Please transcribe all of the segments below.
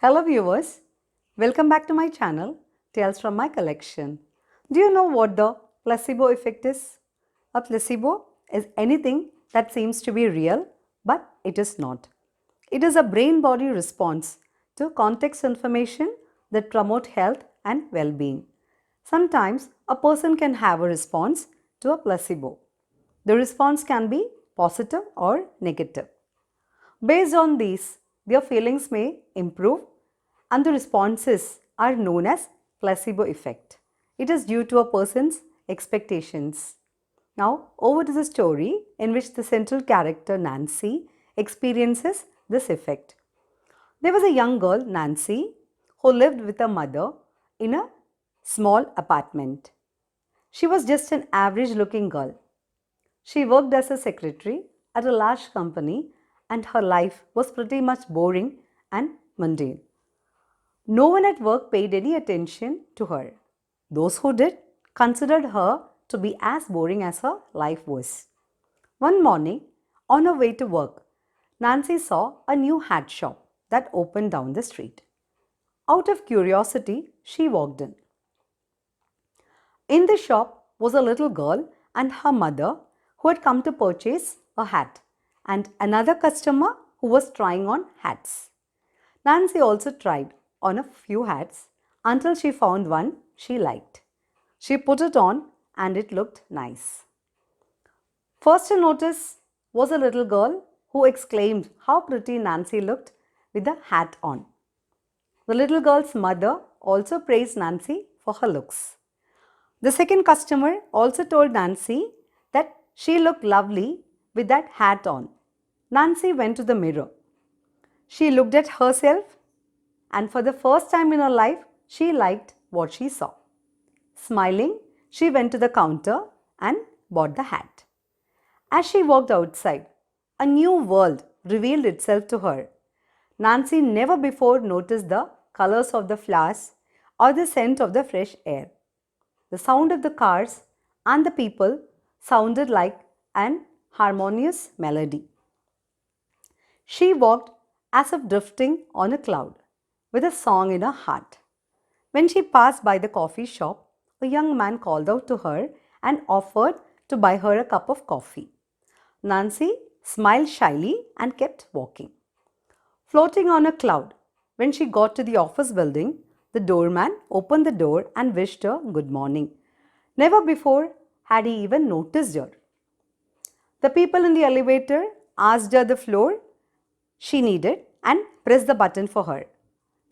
Hello viewers, welcome back to my channel Tales from my collection. Do you know what the placebo effect is? A placebo is anything that seems to be real but it is not. It is a brain-body response to context information that promote health and well-being. Sometimes a person can have a response to a placebo. The response can be positive or negative. Based on these, their feelings may improve and the responses are known as placebo effect. It is due to a person's expectations. Now, over to the story in which the central character Nancy experiences this effect. There was a young girl, Nancy, who lived with her mother in a small apartment. She was just an average looking girl. She worked as a secretary at a large company and her life was pretty much boring and mundane. No one at work paid any attention to her. Those who did considered her to be as boring as her life was. One morning, on her way to work, Nancy saw a new hat shop that opened down the street. Out of curiosity, she walked in. In the shop was a little girl and her mother who had come to purchase a hat, and another customer who was trying on hats. Nancy also tried on a few hats until she found one she liked. She put it on and it looked nice. First to notice was a little girl who exclaimed how pretty Nancy looked with the hat on. The little girl's mother also praised Nancy for her looks. The second customer also told Nancy that she looked lovely with that hat on. Nancy went to the mirror. She looked at herself and for the first time in her life, she liked what she saw. Smiling, she went to the counter and bought the hat. As she walked outside, a new world revealed itself to her. Nancy never before noticed the colors of the flowers or the scent of the fresh air. The sound of the cars and the people sounded like an harmonious melody. She walked as if drifting on a cloud, with a song in her heart. When she passed by the coffee shop, a young man called out to her and offered to buy her a cup of coffee. Nancy smiled shyly and kept walking. Floating on a cloud, when she got to the office building, the doorman opened the door and wished her good morning. Never before had he even noticed her. The people in the elevator asked her the floor she needed and pressed the button for her.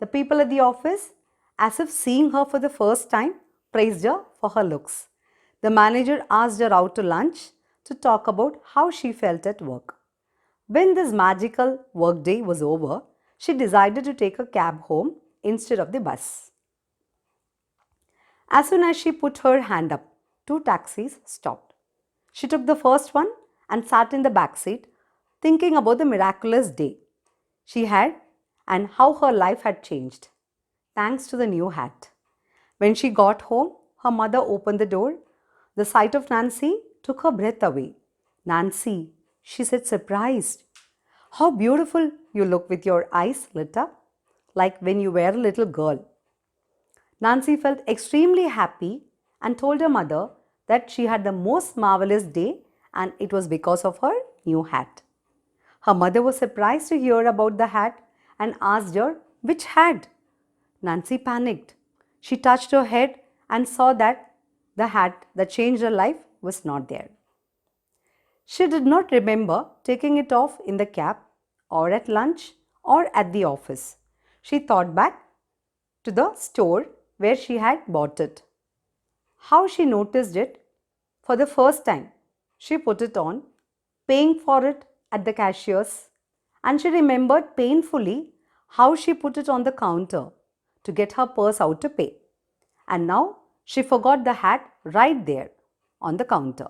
The people at the office, as if seeing her for the first time, praised her for her looks. The manager asked her out to lunch to talk about how she felt at work. When this magical workday was over, she decided to take a cab home instead of the bus. As soon as she put her hand up, two taxis stopped. She took the first one and sat in the back seat, thinking about the miraculous day she had and how her life had changed, thanks to the new hat. When she got home, her mother opened the door. The sight of Nancy took her breath away. "Nancy," she said, surprised, "how beautiful you look with your eyes lit up, like when you were a little girl." Nancy felt extremely happy and told her mother that she had the most marvelous day and it was because of her new hat. Her mother was surprised to hear about the hat and asked her which hat. Nancy panicked. She touched her head and saw that the hat that changed her life was not there. She did not remember taking it off in the cab or at lunch or at the office. She thought back to the store where she had bought it. How she noticed it for the first time. She put it on, paying for it at the cashier's, and she remembered painfully how she put it on the counter to get her purse out to pay. And now she forgot the hat right there on the counter.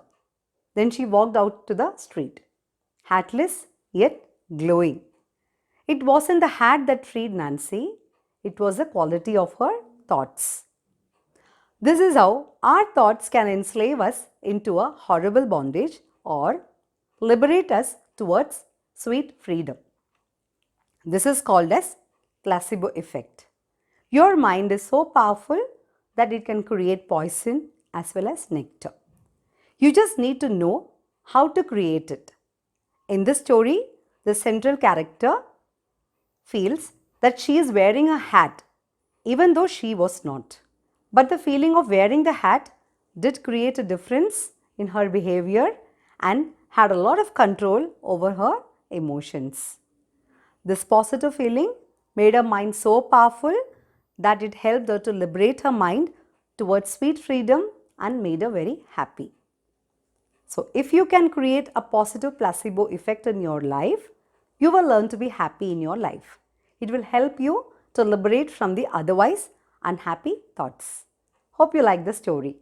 Then she walked out to the street, hatless yet glowing. It wasn't the hat that freed Nancy, it was the quality of her thoughts. This is how our thoughts can enslave us into a horrible bondage or liberate us towards sweet freedom. This is called as placebo effect. Your mind is so powerful that it can create poison as well as nectar. You just need to know how to create it. In this story, the central character feels that she is wearing a hat even though she was not. But the feeling of wearing the hat did create a difference in her behavior and had a lot of control over her emotions. This positive feeling made her mind so powerful that it helped her to liberate her mind towards sweet freedom and made her very happy. So, if you can create a positive placebo effect in your life, you will learn to be happy in your life. It will help you to liberate from the otherwise unhappy thoughts. Hope you like the story.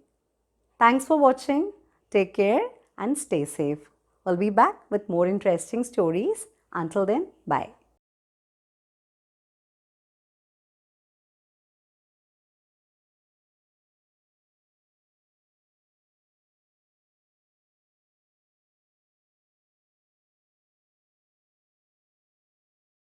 Thanks for watching. Take care and stay safe. We'll be back with more interesting stories. Until then, bye.